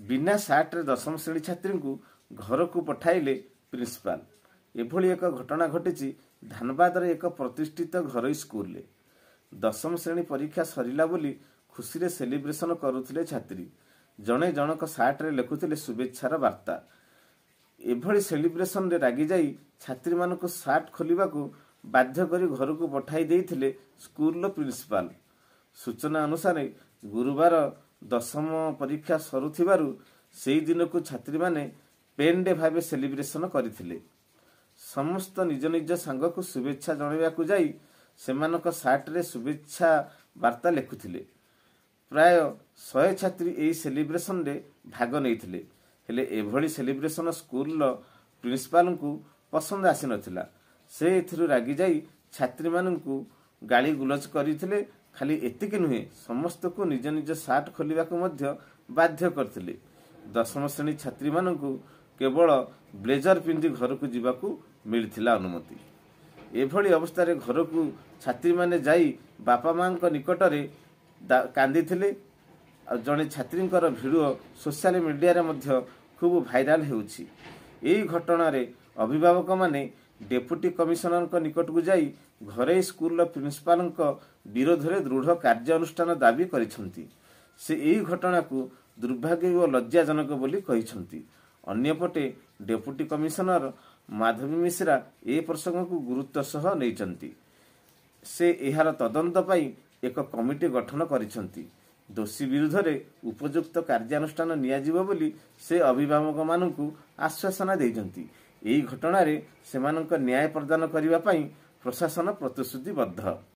बिना सार्ट रे दशम श्रेणी छात्री को घर को पठाइले प्रिंसिपाल। एभली एक घटना घटी धानबाद एक प्रतिष्ठित घरोई स्कूल। दशम श्रेणी परीक्षा सरिला बोली खुशी रे सेलिब्रेशन करुथिले छात्री। जणे जनक सार्ट रे लेखुथिले शुभेच्छार वार्ता। एभली सेलिब्रेशन रे रागी जाई छात्री मानक सार्ट खोलिबा को बाध्य करी घर को पठाई देइथिले स्कूल प्रिंसिपाल। सूचना अनुसार गुरुवार दशम परीक्षा सरुथिबारु सेही दिन को छात्री माने पेन डे भावे सेलिब्रेशन करिथिले। समस्त निज निज सांग को शुभेच्छा जणाइबा को जाई सेमानक सार्ट रे शुभेच्छा वार्ता लेखुथिले। प्राय 100 छात्री एही सेलिब्रेशन रे भाग नैथिले। हेले एभली सेलिब्रेशन स्कूल प्रिंसिपाल को पसंद आसी नथिला। से एथिरु रागी जाई छात्री माननकु गाली गुलज करिथिले। खाली एतिक नुहे समस्त को निज निज सार्ट खोलिबा को मध्य बाध्य करथिले। दशम श्रेणी छात्री माननकु केवल ब्लेजर पिंधि घर को जीवाकू मिलिथिला अनुमति। एभली अवस्था रे घर को छात्री माने जाई बापा मां निकट रे कांदिथिले। जणे छात्रींकर भिडियो सोशल मीडिया रे मध्य खूब भाइराल हेउछि। एही घटना रे अभिभावक माने डेप्यूटी कमिशनर निकट को जाई घरे स्कूल प्रिंसिपाल विरोध में दृढ़ कार्यानुष्ठान दाबी करिसेंती। से एही घटना को दुर्भाग्य और लज्जाजनक बोली कहिसेंती। अन्यपटे डेप्यूटी कमिशनर माधवी मिश्रा ए प्रसंग को गुरुत्व सह नैचंती। से एहार तदंत पाई एक कमिटी गठन करिसेंती। दोषी विरुद्ध रे उपयुक्त कार्यानुष्ठान नियाजिबो बोली से अभिभावक मानकु आश्वासन देइजंती। एही घटना रे सेमानक न्याय प्रदान करिबा पाई प्रशासन प्रतिश्रुतिबद्ध।